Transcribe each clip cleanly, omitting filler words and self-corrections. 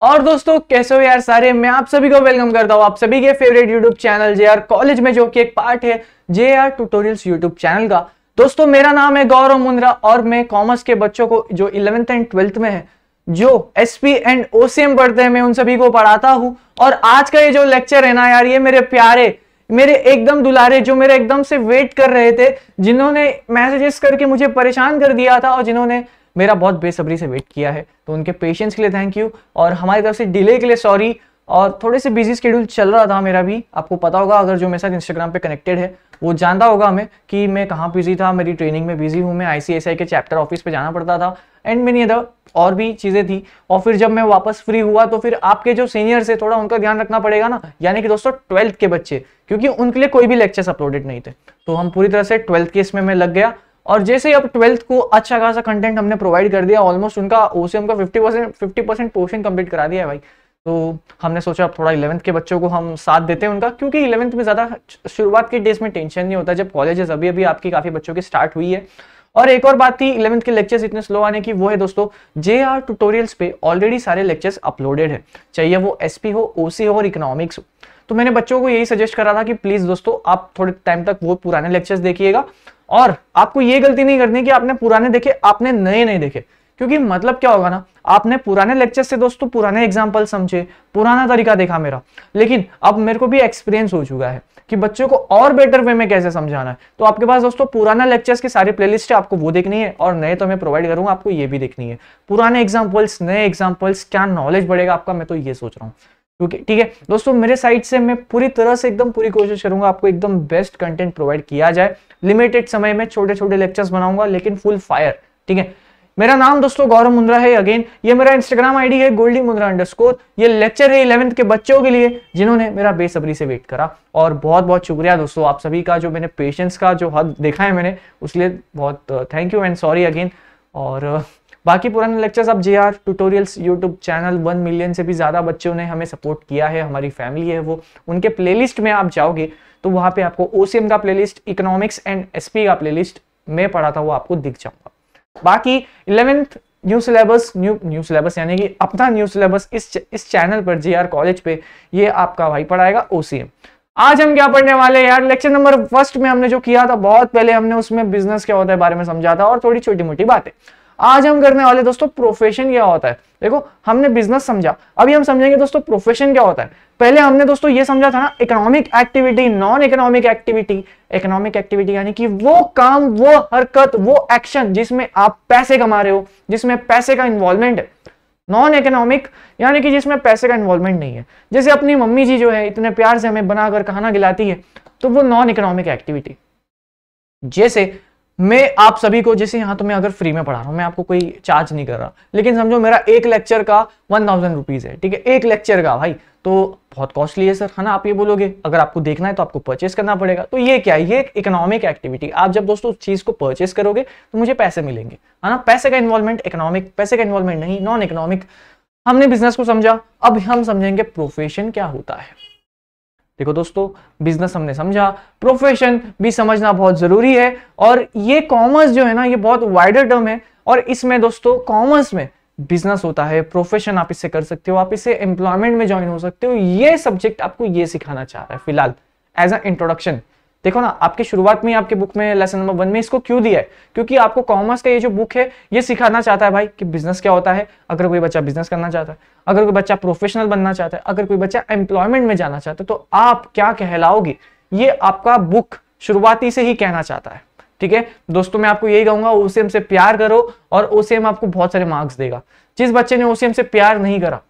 और दोस्तों कैसे हो यार सारे। मैं आप सभी को वेलकम करता हूं आप सभी के favourite YouTube channel JR college में, जो कि एक पार्ट है जेआर ट्यूटोरियल्स यूट्यूब चैनल का। दोस्तों मेरा नाम है गौरव मुंद्रा और मैं कॉमर्स के बच्चों को जो 11th एंड 12th में है, जो एसपी एंड ओसीएम पढ़ते हैं, मैं उन सभी को पढ़ाता हूं। और आज का ये जो लेक्चर है ना यार, ये मेरे प्यारे, मेरे एकदम दुलारे, जो मेरे एकदम से वेट कर रहे थे, जिन्होंने मैसेजेस करके मुझे परेशान कर दिया था और जिन्होंने मेरा बहुत बेसब्री से वेट किया है, तो उनके पेशेंस के लिए थैंक यू और हमारी तरफ से डिले के लिए सॉरी। और थोड़े से बिजी शेड्यूल चल रहा था मेरा भी, आपको पता होगा, अगर जो मेरे साथ इंस्टाग्राम पे कनेक्टेड है वो जानता होगा हमें कि मैं कहाँ बिजी था। मेरी ट्रेनिंग में बिजी हूँ, मैं आईसीआईसीआई के चैप्टर ऑफिस पे जाना पड़ता था एंड मेनी अदर और भी चीज़ें थी। और फिर जब मैं वापस फ्री हुआ तो फिर आपके जो सीनियर्स है थोड़ा उनका ध्यान रखना पड़ेगा ना, यानी कि दोस्तों 12th के बच्चे, क्योंकि उनके लिए कोई भी लेक्चर्स अपलोडेड नहीं थे, तो हम पूरी तरह से 12th के इसमें मैं लग गया। और जैसे ही अब 12th को अच्छा खासा कंटेंट हमने प्रोवाइड कर दिया, ऑलमोस्ट उनका ओसीएम का 50% पोर्शन कंप्लीट करा दिया है भाई, तो हमने सोचा अब थोड़ा 11th के बच्चों को हम साथ देते हैं उनका, क्योंकि 11th में ज़्यादा शुरुआत के डेज में टेंशन नहीं होता, जब कॉलेजेस अभी अभी आपकी काफ़ी बच्चों की स्टार्ट हुई है। और एक और बात थी 11th के लेक्चर्स इतने स्लो आने की, वो है दोस्तों जेआर ट्यूटोरियल्स पे ऑलरेडी सारे लेक्चर्स अपलोडेड है, चाहिए वो एसपी हो, ओसी हो और इकोनॉमिक्स हो। तो मैंने बच्चों को यही सजेस्ट करा था कि प्लीज़ दोस्तों आप थोड़े टाइम तक वो पुराने लेक्चर्स देखिएगा, और आपको ये गलती नहीं करनी कि आपने पुराने देखे आपने नए नहीं देखे, क्योंकि मतलब क्या होगा ना, आपने पुराने लेक्चर से दोस्तों पुराने एग्जाम्पल समझे, पुराना तरीका देखा मेरा, लेकिन अब मेरे को भी एक्सपीरियंस हो चुका है कि बच्चों को और बेटर वे में कैसे समझाना है। तो आपके पास दोस्तों पुराना लेक्चर्स की सारी प्लेलिस्ट है, आपको वो देखनी है, और नए तो मैं प्रोवाइड करूंगा, आपको ये भी देखनी है। पुराने एग्जाम्पल्स, नए एग्जाम्पल्स, क्या नॉलेज बढ़ेगा आपका, मैं तो ये सोच रहा हूँ। क्योंकि ठीक है दोस्तों, मेरे साइड से मैं पूरी तरह से एकदम पूरी कोशिश करूंगा आपको एकदम बेस्ट कंटेंट प्रोवाइड किया जाए। लिमिटेड समय में छोटे छोटे लेक्चर्स बनाऊंगा, लेकिन फुल फायर। ठीक है, मेरा नाम दोस्तों गौरव मुंद्रा है। अगेन ये मेरा इंस्टाग्राम आईडी है goldymundra_ ये लेक्चर है 11th के बच्चों के लिए जिन्होंने मेरा बेसब्री से वेट करा। और बहुत बहुत शुक्रिया दोस्तों आप सभी का, जो मैंने पेशेंस का जो हद देखा है मैंने, उसके लिए बहुत thank you and sorry again. और बाकी पुराने लेक्चर्स अब JR tutorials YouTube channel 1 million से भी ज़्यादा बच्चों ने हमें सपोर्ट किया है, हमारी फैमिली है वो, उनके प्लेलिस्ट में आप जाओगे तो वहाँ पे आपको ओसीएम का प्लेलिस्ट, इकोनॉमिक्स एंड एसपी का प्लेलिस्ट मैं पढ़ा था वो आपको दिख जाऊंगा। बाकी 11th न्यू सिलेबस यानी कि अपना न्यू सिलेबस इस चैनल पर जेआर कॉलेज पे ये आपका भाई पढ़ाएगा ओसीएम। आज हम क्या पढ़ने वाले हैं यार, लेक्चर नंबर 1 में हमने जो किया था, बहुत पहले हमने उसमें बिजनेस क्या होता है बारे में समझा था और थोड़ी छोटी मोटी बातें। आज हम करने वाले दोस्तों प्रोफेशन क्या होता है। देखो हमने बिजनेस समझा, अभी हम समझेंगे दोस्तों प्रोफेशन क्या होता है। पहले हमने दोस्तों ये समझा था ना, economic activity, non economic activity. Economic activity यानी कि वो काम, वो हरकत, वो एक्शन जिसमें आप पैसे कमा रहे हो, जिसमें पैसे का इन्वॉल्वमेंट है। नॉन इकोनॉमिक यानी कि जिसमें पैसे का इन्वॉल्वमेंट नहीं है। जैसे अपनी मम्मी जी जो है इतने प्यार से हमें बनाकर खाना खिलाती है, तो वो नॉन इकोनॉमिक एक्टिविटी। जैसे मैं आप सभी को, जैसे यहाँ तो मैं अगर फ्री में पढ़ा रहा हूँ, मैं आपको कोई चार्ज नहीं कर रहा, लेकिन समझो मेरा एक लेक्चर का 1000 रुपीज है। ठीक है, एक लेक्चर का भाई, तो बहुत कॉस्टली है सर, है ना। आप ये बोलोगे अगर आपको देखना है तो आपको परचेस करना पड़ेगा, तो ये क्या है, ये एक इकोनॉमिक एक्टिविटी। आप जब दोस्तों उस चीज को परचेस करोगे तो मुझे पैसे मिलेंगे, है ना। पैसे का इन्वॉल्वमेंट इकोनॉमिक, पैसे का इन्वॉल्वमेंट नहीं नॉन इकोनॉमिक। हमने बिजनेस को समझा, अब हम समझेंगे प्रोफेशन क्या होता है। देखो दोस्तों, बिजनेस हमने समझा, प्रोफेशन भी समझना बहुत जरूरी है। और ये कॉमर्स जो है ना, ये बहुत वाइडर टर्म है, और इसमें दोस्तों कॉमर्स में बिजनेस होता है, प्रोफेशन आप इससे कर सकते हो, आप इससे एम्प्लॉयमेंट में ज्वाइन हो सकते हो। ये सब्जेक्ट आपको ये सिखाना चाह रहा है फिलहाल एज अ इंट्रोडक्शन। देखो ना, आपके शुरुआत में आपके बुक में लेसन नंबर 1 में इसको क्यों दिया है, क्योंकि आपको कॉमर्स का ये जो बुक है ये सिखाना चाहता है भाई कि बिजनेस क्या होता है। अगर कोई बच्चा बिजनेस करना चाहता है, अगर कोई बच्चा प्रोफेशनल बनना चाहता है, अगर कोई बच्चा एम्प्लॉयमेंट में जाना चाहता है, तो आप क्या कहलाओगे, ये आपका बुक शुरुआती से ही कहना चाहता है। ठीक है दोस्तों, मैं आपको यही कहूंगा, ओसीएम से प्यार करो और ओसीएम आपको बहुत सारे मार्क्स देगा। जिस बच्चे ने ओसीएम से प्यार नहीं करा,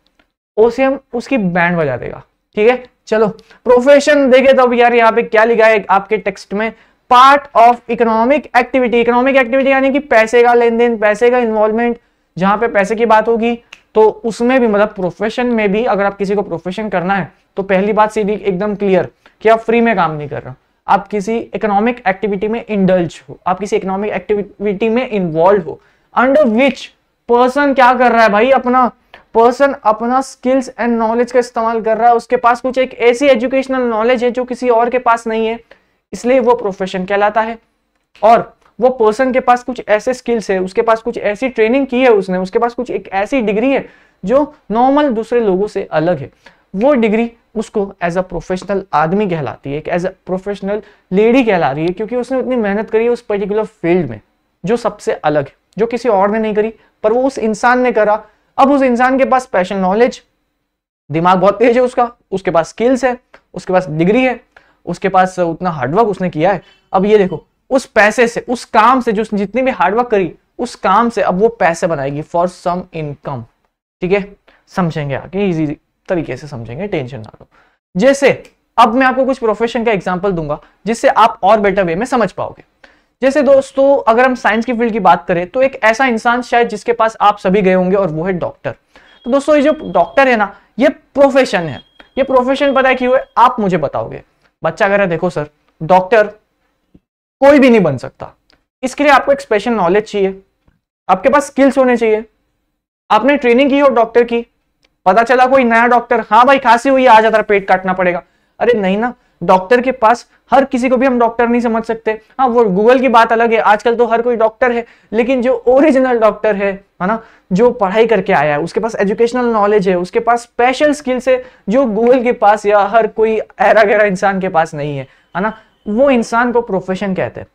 ओसीएम उसकी बैंड बजा देगा। ठीक है, चलो प्रोफेशन देखे तो अब यार यहाँ पे क्या लिखा है आपके टेक्स्ट में, part of economic activity. Economic activity यानी कि पैसे का लेन देन, पैसे का इन्वॉल्वमेंट। जहां पे पैसे की बात होगी तो उसमें भी, मतलब प्रोफेशन में भी, अगर आप किसी को प्रोफेशन करना है तो पहली बात सीधी एकदम क्लियर कि आप फ्री में काम नहीं कर रहे हो, आप किसी इकोनॉमिक एक्टिविटी में इंडल्ज हो, आप किसी इकोनॉमिक एक्टिविटी में इन्वॉल्व हो, अंडर विच पर्सन क्या कर रहा है भाई, अपना स्किल्स एंड नॉलेज का इस्तेमाल कर रहा है। उसके पास कुछ एक ऐसी एजुकेशनल नॉलेज है जो किसी और के पास नहीं है, इसलिए वो प्रोफेशन कहलाता है। और वो पर्सन के पास कुछ ऐसे स्किल्स है, उसके पास कुछ ऐसी ट्रेनिंग की है उसने, उसके पास कुछ एक ऐसी डिग्री है जो नॉर्मल दूसरे लोगों से अलग है, वो डिग्री उसको एज अ प्रोफेशनल आदमी कहलाती है, एक एज अ प्रोफेशनल लेडी कहला रही है, क्योंकि उसने इतनी मेहनत करी है उस पर्टिकुलर फील्ड में जो सबसे अलग है, जो किसी और ने नहीं करी पर वो उस इंसान ने करा। अब उस इंसान के पास स्पेशल नॉलेज, दिमाग बहुत तेज है उसका, उसके पास स्किल्स है, उसके पास डिग्री है, उसके पास उतना हार्डवर्क उसने किया है। अब ये देखो, उस पैसे से, उस काम से, जो जितनी भी हार्डवर्क करी उस काम से अब वो पैसे बनाएगी फॉर सम इनकम। ठीक है, समझेंगे आगे, इजी तरीके से समझेंगे, टेंशन ना लो। जैसे अब मैं आपको कुछ प्रोफेशन का एग्जांपल दूंगा जिससे आप और बेटर वे में समझ पाओगे। जैसे दोस्तों, अगर हम साइंस की फील्ड की बात करें तो एक ऐसा इंसान शायद जिसके पास आप सभी गए होंगे और वो है डॉक्टर। तो दोस्तों, ये जो डॉक्टर है ना, ये प्रोफेशन है। ये प्रोफेशन पता है क्यों है, आप मुझे बताओगे। बच्चा कह रहा है देखो सर, डॉक्टर कोई भी नहीं बन सकता, इसके लिए आपको एक स्पेशल नॉलेज चाहिए, आपके पास स्किल्स होने चाहिए, आपने ट्रेनिंग की हो डॉक्टर की, पता चला कोई नया डॉक्टर, हाँ भाई खांसी हुई आ जाता, पेट काटना पड़ेगा। अरे नहीं ना, डॉक्टर के पास हर किसी को भी हम डॉक्टर नहीं समझ सकते। हाँ, वो गूगल की बात अलग है, आजकल तो हर कोई डॉक्टर है, लेकिन जो ओरिजिनल डॉक्टर है ना, जो पढ़ाई करके आया है, उसके पास एजुकेशनल नॉलेज है, उसके पास स्पेशल स्किल्स है जो गूगल के पास या हर कोई ऐरा गैरा इंसान के पास नहीं है ना, वो इंसान को प्रोफेशन कहते हैं।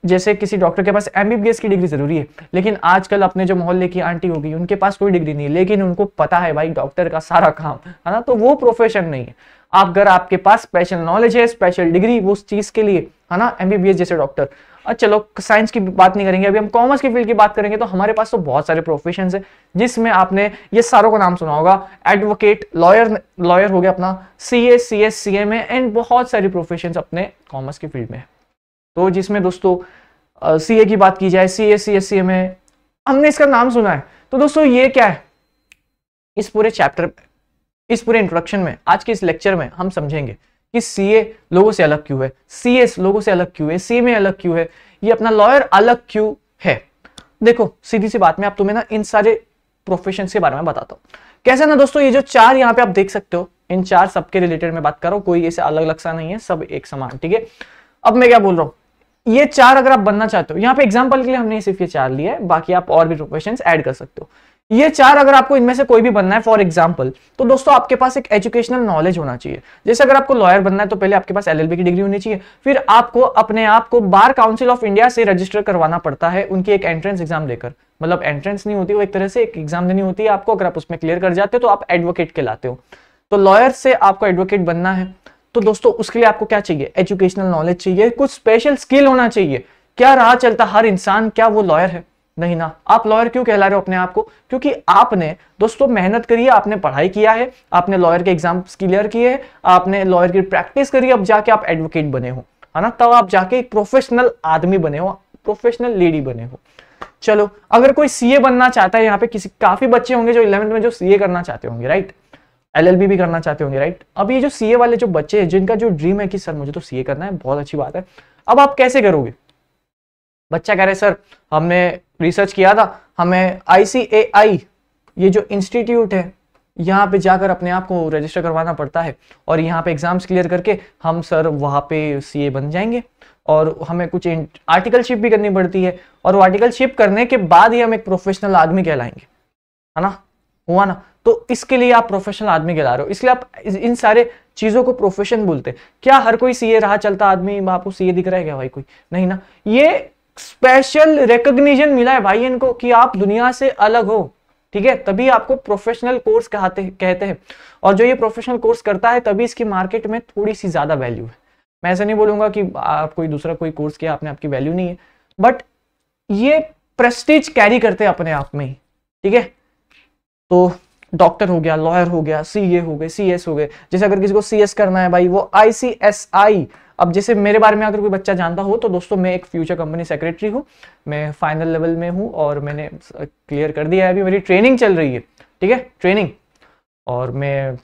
जैसे किसी डॉक्टर के पास एमबीबीएस की डिग्री जरूरी है, लेकिन आजकल अपने जो मोहल्ले की आंटी होगी उनके पास कोई डिग्री नहीं है, लेकिन उनको पता है भाई डॉक्टर का सारा काम है ना, तो वो प्रोफेशन नहीं है। आप अगर आपके पास स्पेशल नॉलेज है, स्पेशल डिग्री वो उस चीज के लिए है ना, एमबीबीएस जैसे डॉक्टर। अब चलो साइंस की बात नहीं करेंगे, अभी हम कॉमर्स की फील्ड की बात करेंगे, तो हमारे पास तो बहुत सारे प्रोफेशन है, जिसमें आपने ये सारों का नाम सुना होगा। एडवोकेट, लॉयर हो गया अपना, सीए, सीएस, सीएमए एंड बहुत सारी प्रोफेशन अपने कॉमर्स की फील्ड में। तो जिसमें दोस्तों सीए की बात की जाए, सीए, सीएस, सीएमए, हमने इसका नाम सुना है। तो दोस्तों ये क्या है, इस पूरे चैप्टर, इस पूरे इंट्रोडक्शन में, आज के इस लेक्चर में हम समझेंगे कि सीए लोगों से अलग क्यों है, सीएस लोगों से अलग क्यों है, सीएमए अलग क्यों है, ये अपना लॉयर अलग क्यों है। देखो सीधी सी बात में आप तुम्हें ना इन सारे प्रोफेशन के बारे में बताता हूं। कैसा ना दोस्तों, ये जो चार यहाँ पे आप देख सकते हो, इन चार सबके रिलेटेड मैं बात कर रहा हूं, कोई ऐसे अलग अलग सा नहीं है, सब एक समान। ठीक है, अब मैं क्या बोल रहा हूं, ये चार अगर आप बनना चाहते हो, यहाँ पे एग्जांपल के लिए हमने सिर्फ ये चार लिए हैं, बाकी आप और भी प्रोफेशंस ऐड कर सकते हो। ये चार अगर आपको इनमें से कोई भी बनना है फॉर एग्जांपल, तो दोस्तों आपके पास एक एजुकेशनल नॉलेज होना चाहिए। जैसे अगर आपको लॉयर बनना है तो पहले आपके पास एलएलबी की डिग्री होनी चाहिए, फिर आपको अपने आप को बार काउंसिल ऑफ इंडिया से रजिस्टर करवाना पड़ता है, उनकी एक एंट्रेंस एग्जाम देकर, मतलब एंट्रेंस नहीं होती, वो एक तरह से एक एग्जाम देनी होती है आपको, अगर आप उसमें क्लियर कर जाते हो तो आप एडवोकेट कहलाते हो। तो लॉयर से आपको एडवोकेट बनना है, तो दोस्तों उसके लिए आपको क्या चाहिए, एजुकेशनल नॉलेज चाहिए, कुछ स्पेशल स्किल होना चाहिए। क्या राह चलता हर इंसान, क्या वो लॉयर है? नहीं ना। आप लॉयर क्यों कहला रहे हो अपने आप को? क्योंकि आपने दोस्तों मेहनत करी है, आपने पढ़ाई किया है, आपने लॉयर के एग्जाम्स क्लियर किए हैं, आपने लॉयर की प्रैक्टिस करी, अब जाके आप एडवोकेट बने हो, है ना, तब आप जाके एक प्रोफेशनल आदमी बने हो, प्रोफेशनल लेडी बने हो। चलो, अगर कोई सीए बनना चाहता है, यहाँ पे किसी काफी बच्चे होंगे जो 11th में जो सीए करना चाहते होंगे, राइट, एलएलबी भी करना चाहते होंगे, राइट। अब ये जो सीए वाले जो बच्चे हैं जिनका जो ड्रीम है कि सर मुझे तो सीए करना है, बहुत अच्छी बात है, अब आप कैसे करोगे? बच्चा कह रहे सर हमने रिसर्च किया था, हमें ICAI ये जो इंस्टीट्यूट है यहाँ पे जाकर अपने आप को रजिस्टर करवाना पड़ता है, और यहाँ पे एग्जाम्स क्लियर करके हम सर वहाँ पे सीए बन जाएंगे, और हमें कुछ आर्टिकलशिप भी करनी पड़ती है, और वो आर्टिकलशिप करने के बाद ही हम एक प्रोफेशनल आदमी कहलाएंगे, है ना, हुआ ना। तो इसके लिए आप प्रोफेशनल आदमी कहला रहे हो, इसलिए आप इन सारे चीजों को प्रोफेशन बोलते हैं। क्या हर कोई सीए राह चलता आदमी, आपको सीए दिख रहा है क्या भाई? कोई नहीं ना। ये स्पेशल रिकॉग्निशन मिला है भाई इनको कि आप दुनिया से अलग हो, ठीक है, तभी आपको प्रोफेशनल कोर्स कहते हैं। और जो ये प्रोफेशनल कोर्स करता है तभी इसकी मार्केट में थोड़ी सी ज्यादा वैल्यू है। मैं ऐसा नहीं बोलूंगा कि आप कोई दूसरा कोई कोर्स किया आपने आपकी वैल्यू नहीं है, बट ये प्रेस्टीज कैरी करते हैं अपने आप में ही, ठीक है। तो डॉक्टर हो गया, लॉयर हो गया, सीए हो गए, सीएस हो गए। जैसे अगर किसी को सीएस करना है भाई, वो ICSI। अब जैसे मेरे बारे में अगर कोई बच्चा जानता हो तो दोस्तों मैं एक फ्यूचर कंपनी सेक्रेटरी हूँ, मैं फाइनल लेवल में हूँ और मैंने क्लियर कर दिया है, अभी मेरी ट्रेनिंग चल रही है, ठीक है, ट्रेनिंग। और मैं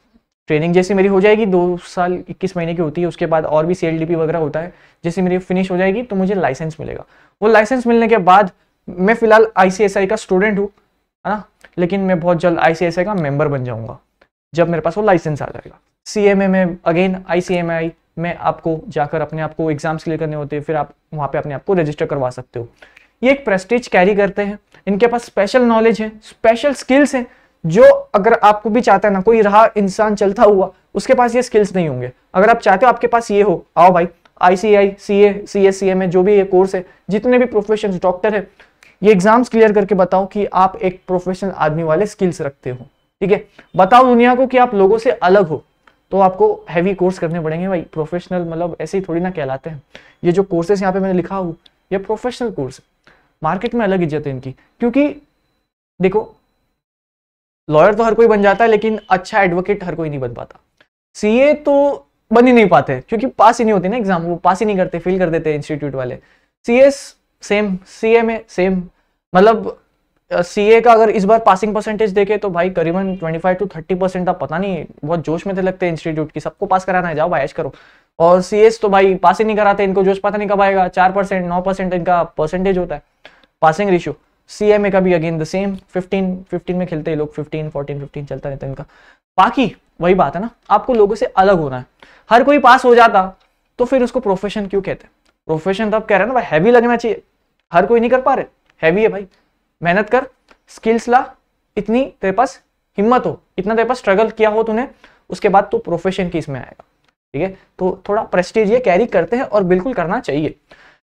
ट्रेनिंग जैसे मेरी हो जाएगी, 2 साल 21 महीने की होती है, उसके बाद और भी CLDP वगैरह होता है, जैसे मेरी फिनिश हो जाएगी तो मुझे लाइसेंस मिलेगा। वो लाइसेंस मिलने के बाद मैं फिलहाल ICSI का स्टूडेंट हूँ, है ना, लेकिन मैं बहुत जल्द ICSI का मेंबर बन जाऊंगा जब मेरे पास वो लाइसेंस आ जाएगा। CMA में अगेन ICMI में आपको जाकर अपने आप को एग्जाम्स क्लियर करने होते हैं, फिर आप वहाँ पे अपने आप को रजिस्टर करवा सकते हो। ये एक प्रेस्टीज कैरी करते हैं, इनके पास स्पेशल नॉलेज है, स्पेशल स्किल्स हैं, जो अगर आपको भी चाहता है ना, कोई रहा इंसान चलता हुआ, उसके पास ये स्किल्स नहीं होंगे। अगर आप चाहते हो आपके पास ये हो, आओ भाई, ICAI, CA, CS, CMA जो भी ये कोर्स है, जितने भी प्रोफेशन, डॉक्टर है, ये एग्जाम्स क्लियर करके बताओ कि आप एक प्रोफेशनल आदमी वाले स्किल्स रखते हो। ठीक है, बताओ दुनिया को कि आप लोगों से अलग हो। तो आपको हैवी कोर्स करने पड़ेंगे भाई। प्रोफेशनल मतलब ऐसे ही थोड़ी ना कहलाते हैं। ये जो कोर्सेस यहाँ पे मैंने लिखा हूँ, ये प्रोफेशनल कोर्स है, मार्केट में अलग इज्जत है इनकी। क्योंकि देखो, लॉयर तो हर कोई बन जाता है, लेकिन अच्छा एडवोकेट हर कोई नहीं बन पाता। CA तो बन ही नहीं पाते, क्योंकि पास ही नहीं होती ना एग्जाम, वो पास ही नहीं करते, फेल कर देते इंस्टीट्यूट वाले। CS सेम, CA में सेम, मतलब CA का अगर इस बार पासिंग परसेंटेज देखे तो भाई करीबन 25 to 30%। आप पता नहीं, बहुत जोश में थे लगते हैं इंस्टीट्यूट की, सबको पास कराना है, जाओ भाई ऐश करो। और CS तो भाई पास ही नहीं कराते, इनको जोश पता नहीं कब आएगा। 4%, 9% इनका परसेंटेज होता है पासिंग रेशियो। CMA का भी अगेन द सेम, 15 में खेलते हैं लोग, 15, 14, 15 चलता रहता है इनका। बाकी वही बात है ना, आपको लोगों से अलग होना है। हर कोई पास हो जाता तो फिर उसको प्रोफेशन क्यों कहते हैं? प्रोफेशन तो आप कह रहे हैं ना भाई, हैवी लगना चाहिए। हर कोई नहीं कर पा रहे, हैवी है भाई, मेहनत कर, स्किल्स ला, इतनी तेरे पास हिम्मत हो, इतना तेरे पास स्ट्रगल किया हो तूने, उसके बाद तो प्रोफेशन की इसमें आएगा। ठीक है, तो थोड़ा प्रेस्टीज ये कैरी करते हैं और बिल्कुल करना चाहिए।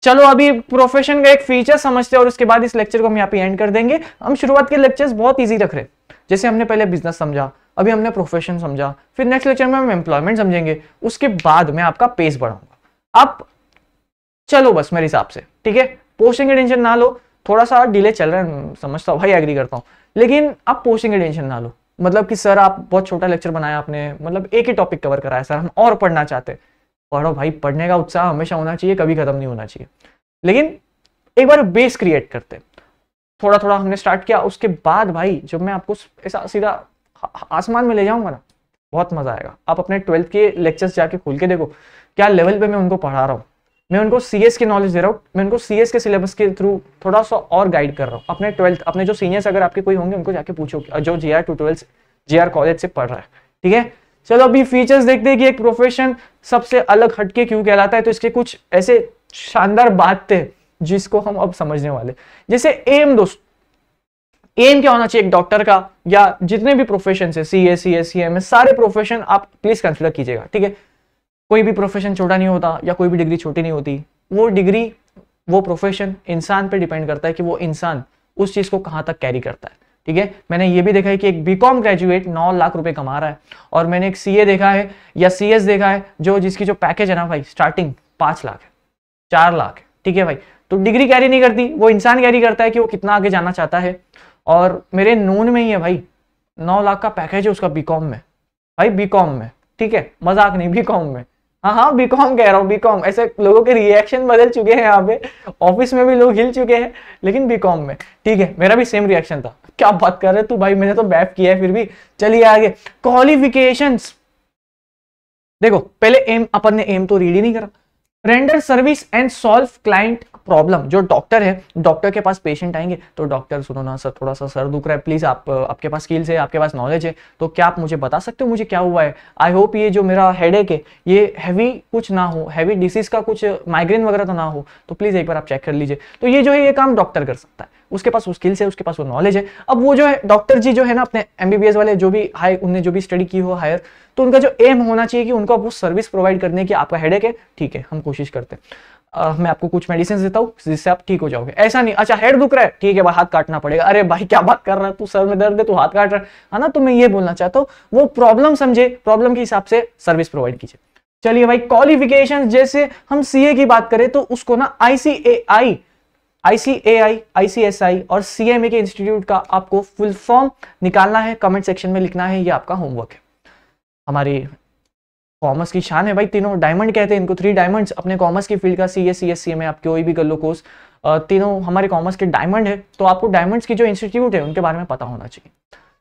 चलो अभी प्रोफेशन का एक फीचर समझते हैं और उसके बाद इस लेक्चर को हम यहाँ पे एंड कर देंगे। हम शुरुआत के लेक्चर्स बहुत इजी रख रहे हैं, जैसे हमने पहले बिजनेस समझा, अभी हमने प्रोफेशन समझा, फिर नेक्स्ट लेक्चर में हम एम्प्लॉयमेंट समझेंगे, उसके बाद मैं आपका पेस बढ़ाऊंगा। आप चलो बस मेरे हिसाब से, ठीक है, पोस्टिंग की टेंशन ना लो। थोड़ा सा डिले चल रहा है, समझता हूँ भाई, एग्री करता हूँ, लेकिन आप पोस्टिंग की टेंशन ना लो। मतलब कि सर आप बहुत छोटा लेक्चर बनाया आपने, मतलब एक ही टॉपिक कवर कराया सर, हम और पढ़ना चाहते हैं। पढ़ो भाई, पढ़ने का उत्साह हमेशा होना चाहिए, कभी खत्म नहीं होना चाहिए। लेकिन एक बार बेस क्रिएट करते, थोड़ा थोड़ा हमने स्टार्ट किया, उसके बाद भाई जब मैं आपको ऐसा सीधा आसमान में ले जाऊंगा ना, बहुत मजा आएगा। आप अपने 12th के लेक्चर्स जाके खोल के देखो क्या लेवल पे मैं उनको पढ़ा रहा हूँ। मैं उनको CS की नॉलेज दे रहा हूँ, मैं उनको CS के सिलेबस के थ्रू थोड़ा सा और गाइड कर रहा हूँ। अपने 12th, अपने जो सीनियर्स अगर आपके कोई होंगे उनको जाके पूछो, जो JR ट्यूटोरियल्स JR कॉलेज से पढ़ रहा है। ठीक है, चलो अभी फीचर्स देखते हैं कि एक प्रोफेशन सबसे अलग हटके क्यों कहलाता है। तो इसके कुछ ऐसे शानदार बातें हैं जिसको हम अब समझने वाले। जैसे एम, दोस्त एम क्या होना चाहिए एक डॉक्टर का, या जितने भी प्रोफेशन है, CA, CS, CMA, सारे प्रोफेशन आप प्लीज कंसिडर कीजिएगा। ठीक है, कोई भी प्रोफेशन छोटा नहीं होता, या कोई भी डिग्री छोटी नहीं होती। वो डिग्री, वो प्रोफेशन इंसान पे डिपेंड करता है कि वो इंसान उस चीज को कहां तक कैरी करता है। ठीक है, मैंने ये भी देखा है कि एक BCom ग्रेजुएट 9 लाख रुपए कमा रहा है, और मैंने एक CA देखा है या CS देखा है जो जिसकी जो पैकेज है ना भाई, स्टार्टिंग 5 लाख है, 4 लाख है। ठीक है भाई, तो डिग्री कैरी नहीं करती, वो इंसान कैरी करता है कि वो कितना आगे जाना चाहता है। और मेरे नून में ही है भाई, 9 लाख का पैकेज है उसका BCom में, भाई BCom में। ठीक है, मजाक नहीं, BCom में। हाँ, BCom कह रहा हूँ, BCom। ऐसे लोगों के रिएक्शन बदल चुके हैं यहाँ पे, ऑफिस में भी लोग हिल चुके हैं, लेकिन BCom में। ठीक है, मेरा भी सेम रिएक्शन था, क्या बात कर रहे तू भाई, मैंने तो बैफ किया है फिर भी। चलिए आगे, क्वालिफिकेशंस देखो। पहले एम, अपन ने एम तो रीड ही नहीं करा। Render service and solve client problem. जो डॉक्टर है, डॉक्टर के पास पेशेंट आएंगे तो डॉक्टर, सुनो ना सर, थोड़ा सा सर दुख रहा है, प्लीज आपके पास स्किल्स है, आपके पास नॉलेज है, तो क्या आप मुझे बता सकते हो मुझे क्या हुआ है? आई होप ये जो मेरा हेडेक है ये हैवी कुछ ना हो, हैवी डिसीज का कुछ माइग्रेन वगैरह तो ना हो, तो प्लीज एक बार आप चेक कर लीजिए। तो ये जो है ये काम डॉक्टर कर सकता है, उसके पास वो स्किल्स है, उसके पास वो नॉलेज है। अब वो जो है डॉक्टर जी जो है ना, अपने MBBS वाले जो भी हाई, उनने जो भी स्टडी की हो हायर, तो उनका जो एम होना चाहिए कि उनको वो सर्विस प्रोवाइड करने की, आपका हेडेक है, ठीक है, हम कोशिश करते हैं, मैं आपको कुछ मेडिसिन देता हूँ जिससे आप ठीक हो जाओगे। ऐसा नहीं, अच्छा हेड दुख रहा है, ठीक है भाई हाथ काटना पड़ेगा। अरे भाई क्या बात कर रहा है तू, सर में दर्द है तू हाथ काट रहा है ना। तो मैं ये बोलना चाहता हूँ, वो प्रॉब्लम समझे, प्रॉब्लम के हिसाब से सर्विस प्रोवाइड कीजिए। चलिए भाई, क्वालिफिकेशन, जैसे हम CA की बात करें तो उसको ना ICAI, ICSI और CMA के इंस्टीट्यूट का आपको फुल फॉर्म निकालना है, कमेंट सेक्शन में लिखना है, ये आपका होमवर्क है। हमारी कॉमर्स की शान है भाई, तीनों डायमंड कहते हैं इनको, 3 डायमंड्स अपने कॉमर्स की फील्ड का, CA, CS, CMA, आप कोई भी कर लो कोर्स, तीनों हमारे कॉमर्स के डायमंड है। तो आपको डायमंड्स की जो इंस्टीट्यूट है उनके बारे में पता होना चाहिए।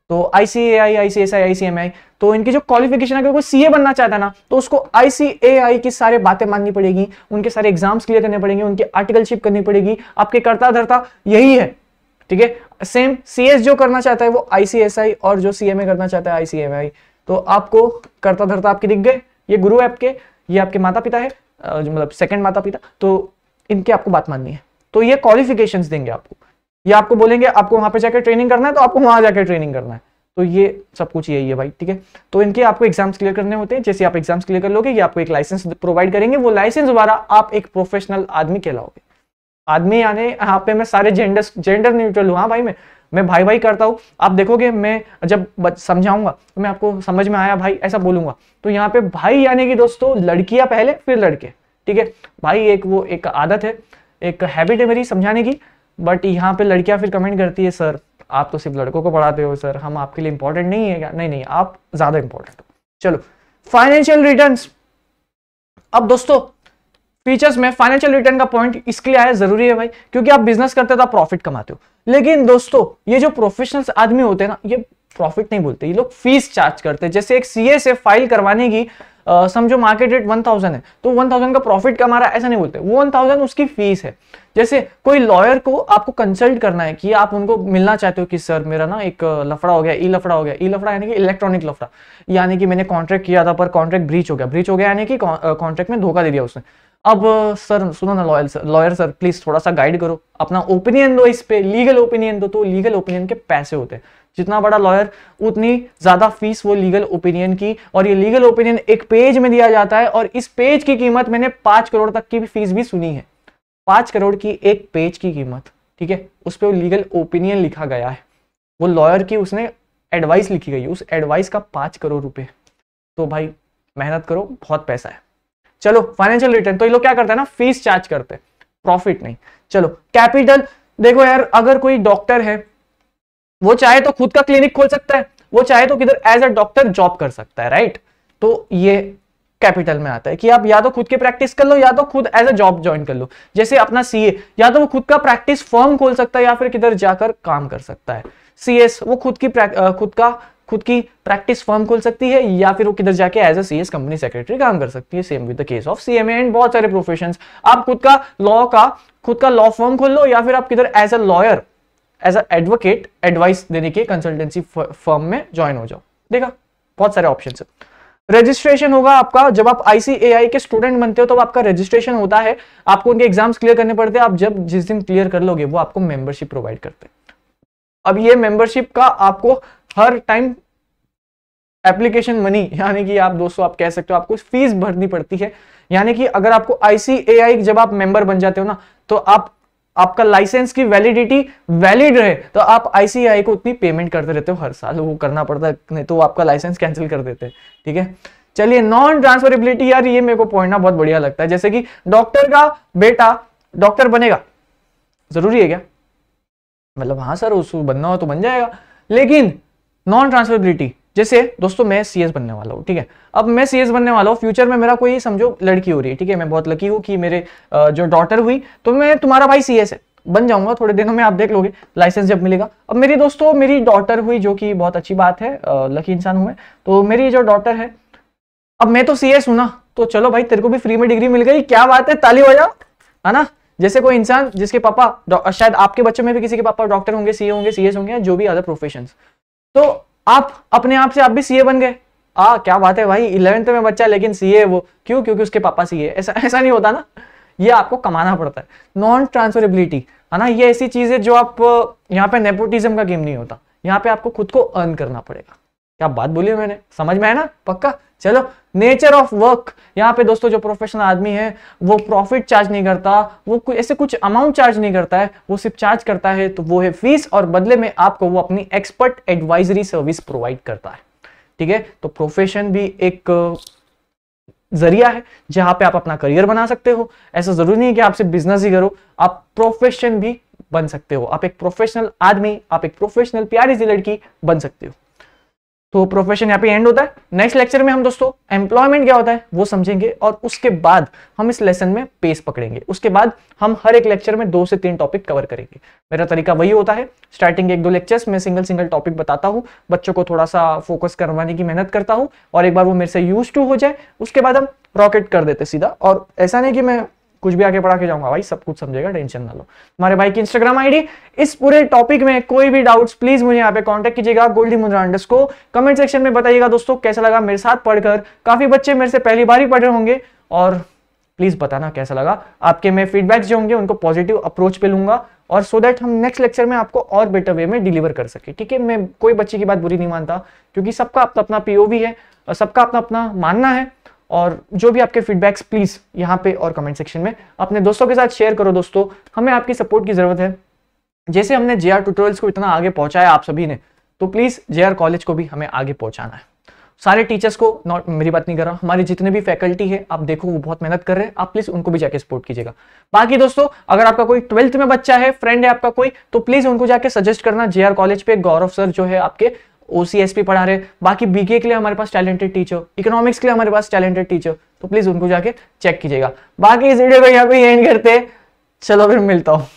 तो ICAI, ICSI, ICMI, तो इनकी जो क्वालिफिकेशन, अगर कोई CA बनना चाहता है ना तो उसको ICAI की सारे बातें माननी पड़ेगी, उनके सारे एग्जाम्स क्लियर करने पड़ेंगे, उनकी आर्टिकलशिप करनी पड़ेगी, आपके करता धरता यही है। ठीक है, सेम CS जो करना चाहता है वो ICSI, और जो CMA करना चाहता है ICMI। तो आपको करता धरता आपके दिख गए, ये गुरु है आपके, ये आपके माता पिता है, मतलब सेकंड माता पिता, तो इनके आपको बात माननी है। तो ये क्वालिफिकेशंस देंगे आपको, ये आपको बोलेंगे आपको वहां पे जाकर ट्रेनिंग करना है तो आपको वहां जाकर ट्रेनिंग करना है। तो ये सब कुछ यही है भाई, ठीक है। तो इनके आपको एग्जाम्स क्लियर करने होते हैं, जैसे आप एग्जाम्स क्लियर कर लोगे ये आपको एक लाइसेंस प्रोवाइड करेंगे, वो लाइसेंस द्वारा आप एक प्रोफेशनल आदमी कहलाओगे। आदमी यानी यहाँ पे मैं सारे जेंडर न्यूट्रल हूँ, हाँ भाई मैं भाई भाई करता हूँ। आप देखोगे मैं जब समझाऊंगा तो मैं आपको समझ में आया भाई ऐसा बोलूंगा, तो यहाँ पे भाई यानी कि दोस्तों लड़कियां पहले फिर लड़के, ठीक है भाई। एक आदत है, एक हैबिट है मेरी समझाने की, बट यहाँ पे लड़कियां फिर कमेंट करती है सर आप तो सिर्फ लड़कों को पढ़ाते हो, सर हम आपके लिए इंपॉर्टेंट नहीं है क्या? नहीं आप ज्यादा इंपॉर्टेंट हो। चलो फाइनेंशियल रिटर्न्स। अब दोस्तों फीचर्स में फाइनेंशियल रिटर्न का पॉइंट इसके लिए आया जरूरी है भाई, क्योंकि आप बिजनेस करते हो तो आप प्रॉफिट कमाते हो, लेकिन दोस्तों ये जो प्रोफेशनल्स आदमी होते हैं ना, ये प्रॉफिट नहीं बोलते, ये लोग फीस चार्ज करते हैं। जैसे एक सीए से फाइल करवाने की समझो मार्केट रेट 1000 है, तो 1000 का प्रॉफिट कमा रहा है ऐसा नहीं बोलते, 1000 उसकी फीस है। जैसे कोई लॉयर को आपको कंसल्ट करना है कि आप उनको मिलना चाहते हो कि सर मेरा ना एक लफड़ा हो गया, ई लफड़ा हो गया। ई लफड़ा यानी कि इलेक्ट्रॉनिक लफड़ा, यानी कि मैंने कॉन्ट्रैक्ट किया था पर कॉन्ट्रैक्ट ब्रीच हो गया यानी कि कॉन्ट्रैक्ट में धोखा दे दिया उसने। अब सर सुनो ना लॉयर सर प्लीज थोड़ा सा गाइड करो, अपना ओपिनियन दो इस पे, लीगल ओपिनियन दो। तो लीगल ओपिनियन के पैसे होते हैं, जितना बड़ा लॉयर उतनी ज्यादा फीस वो लीगल ओपिनियन की, और ये लीगल ओपिनियन एक पेज में दिया जाता है, और इस पेज की कीमत मैंने 5 करोड़ तक की भी फीस भी सुनी है। 5 करोड़ की एक पेज की कीमत, ठीक है, उस पर लीगल ओपिनियन लिखा गया है, वो लॉयर की उसने एडवाइस लिखी गई, उस एडवाइस का 5 करोड़ रुपए। तो भाई मेहनत करो, बहुत पैसा है। चलो फाइनेंशियल रिटर्न, तो ये लोग क्या करते हैं ना, फीस चार्ज करते हैं, प्रॉफिट नहीं। चलो कैपिटल, देखो यार अगर कोई डॉक्टर है वो चाहे तो खुद का क्लिनिक खोल सकता है, वो चाहे तो किधर एज अ डॉक्टर जॉब कर सकता है, राइट। तो ये कैपिटल में आता है कि आप या तो खुद की प्रैक्टिस कर लो या तो खुद एज अ जॉब ज्वाइन कर लो। जैसे अपना सीए, या तो वो खुद का प्रैक्टिस फर्म खोल सकता है या फिर किधर जाकर काम कर सकता है। सीएस वो खुद की प्रैक्टिस फर्म खोल सकती है, या फिर वो किधर जाके as a CS company secretary काम कर सकती है। Same with the case of CMA and बहुत सारे प्रोफेशंस। आप खुद का लॉ फर्म खोल लो, या फिर आप किधर as a lawyer, as a advocate advice देने के कंसल्टेंसी फर्म में ज्वाइन हो जाओ। देखा बहुत सारे ऑप्शन है। रजिस्ट्रेशन होगा आपका जब आप आईसीएआई के स्टूडेंट बनते हो, तो आपका रजिस्ट्रेशन होता है, आपको उनके एग्जाम्स क्लियर करने पड़ते हैं। आप जब जिस दिन क्लियर कर लोगे वो आपको मेंबरशिप प्रोवाइड करते हैं। अब ये मेंबरशिप का आपको हर टाइम एप्लीकेशन मनी, यानी कि आप दोस्तों आप कह सकते हो आपको फीस भरनी पड़ती है। यानी कि अगर आपको आईसीएआई जब आप मेंबर बन जाते हो ना, तो आपका लाइसेंस की वैलिडिटी वैलिड रहे तो आप आईसीएआई को उतनी पेमेंट करते रहते हो हर साल, वो करना पड़ता है, नहीं तो वो आपका लाइसेंस कैंसिल कर देते हैं, ठीक है। चलिए नॉन ट्रांसफरेबिलिटी, यार ये मेरे को पॉइंट ना बहुत बढ़िया लगता है। जैसे कि डॉक्टर का बेटा डॉक्टर बनेगा, जरूरी है क्या? मतलब हाँ सर उसको बनना हो तो बन जाएगा, लेकिन नॉन ट्रांसफरेबिलिटी, जैसे दोस्तों मैं सीएस बनने वाला हूँ, ठीक है। अब मैं सीएस बनने वाला हूँ, फ्यूचर में मेरा कोई समझो लड़की हो रही है, ठीक है, मैं बहुत लकी हूँ कि मेरे जो डॉटर हुई, तो मैं तुम्हारा भाई सीएस है, बन जाऊंगा थोड़े दिनों में, आप देख लोगे लाइसेंस जब मिलेगा। अब मेरी दोस्तों मेरी डॉटर हुई, जो कि बहुत अच्छी बात है, लकी इंसान हूं मैं, तो मेरी जो डॉटर है, अब मैं तो सीएस हूं ना, तो चलो भाई तेरे को भी फ्री में डिग्री मिल गई, क्या बात है, ताली बजाओ, है ना। जैसे कोई इंसान जिसके पापा, शायद आपके बच्चों में भी किसी के पापा डॉक्टर होंगे, सीए होंगे, सीएस होंगे, जो भी अदर प्रोफेशन, तो आप अपने आप से आप भी सीए बन गए। क्या बात है भाई, 11th में बच्चा लेकिन सीए, वो क्यों? क्योंकि उसके पापा सीए। ऐसा नहीं होता ना, ये आपको कमाना पड़ता है। नॉन ट्रांसफरेबिलिटी है ना, ये ऐसी चीज है जो आप, यहाँ पे नेपोटिज्म का गेम नहीं होता, यहाँ पे आपको खुद को अर्न करना पड़ेगा। क्या बात बोली मैंने, समझ में आया ना पक्का। चलो नेचर ऑफ वर्क, यहाँ पे दोस्तों जो प्रोफेशनल आदमी है वो प्रॉफिट चार्ज नहीं करता, वो ऐसे कुछ अमाउंट चार्ज नहीं करता है, वो सिर्फ चार्ज करता है तो वो है फीस, और बदले में आपको वो अपनी एक्सपर्ट एडवाइजरी सर्विस प्रोवाइड करता है, ठीक है। तो प्रोफेशन भी एक जरिया है जहां पे आप अपना करियर बना सकते हो। ऐसा जरूरी नहीं है कि आप सिर्फ बिजनेस ही करो, आप प्रोफेशन भी बन सकते हो, आप एक प्रोफेशनल आदमी, आप एक प्रोफेशनल प्यारी सी लड़की बन सकते हो। तो प्रोफेशन यहाँ पे एंड होता है। नेक्स्ट लेक्चर में हम दोस्तों एम्प्लॉयमेंट क्या होता है वो समझेंगे, और उसके बाद हम इस लेसन में पेस पकड़ेंगे। उसके बाद हम हर एक लेक्चर में 2 से 3 टॉपिक कवर करेंगे। मेरा तरीका वही होता है, स्टार्टिंग 1-2 लेक्चर्स में सिंगल टॉपिक बताता हूँ, बच्चों को थोड़ा सा फोकस करवाने की मेहनत करता हूँ, और एक बार वो मेरे से यूज टू हो जाए उसके बाद हम रॉकेट कर देते सीधा। और ऐसा नहीं कि मैं कुछ भी आगे पढ़ा के जाऊंगा, भाई सब कुछ समझेगा, टेंशन ना लो। हमारे भाई की इंस्टाग्राम आईडी, इस पूरे टॉपिक में कोई भी डाउट्स प्लीज मुझे यहाँ पे कांटेक्ट कीजिएगा, गोल्डी मुंद्रा _ कमेंट सेक्शन में बताइएगा दोस्तों कैसा लगा मेरे साथ पढ़कर। काफी बच्चे मेरे से पहली बार ही पढ़ रहे होंगे, और प्लीज बताना कैसा लगा। आपके मैं फीडबैक्स जो होंगे उनको पॉजिटिव अप्रोच पे लूंगा, और सो दैट हम नेक्स्ट लेक्चर में आपको और बेटर वे में डिलीवर कर सके। ठीक है, मैं कोई बच्चे की बात बुरी नहीं मानता, क्योंकि सबका अपना अपना पीओवी है और सबका अपना अपना मानना है। और जो भी आपके फीडबैक्स प्लीज यहाँ पे और कमेंट सेक्शन में अपने दोस्तों के साथ शेयर करो। दोस्तों, हमें आपकी सपोर्ट की जरूरत है। जैसे हमने जेआर ट्यूटोरियल्स को इतना आगे पहुंचाया आप सभी ने, तो प्लीज जेआर कॉलेज को भी हमें आगे पहुंचाना है। सारे टीचर्स को, नॉट मेरी बात नहीं कर रहा, हमारे जितने भी फैकल्टी है आप देखो वो बहुत मेहनत कर रहे हैं, आप प्लीज उनको भी जाके सपोर्ट कीजिएगा। बाकी दोस्तों, अगर आपका कोई 12th में बच्चा है, फ्रेंड है आपका कोई, तो प्लीज उनको जाके सजेस्ट करना जेआर कॉलेज पे। गौरव सर जो है आपके OCSP पढ़ा रहे। बाकी बीके के लिए हमारे पास टैलेंटेड टीचर, इकोनॉमिक्स के लिए हमारे पास टैलेंटेड टीचर, तो प्लीज उनको जाके चेक कीजिएगा। बाकी इस वीडियो को यहाँ पे एंड करते, चलो फिर मिलता हूँ।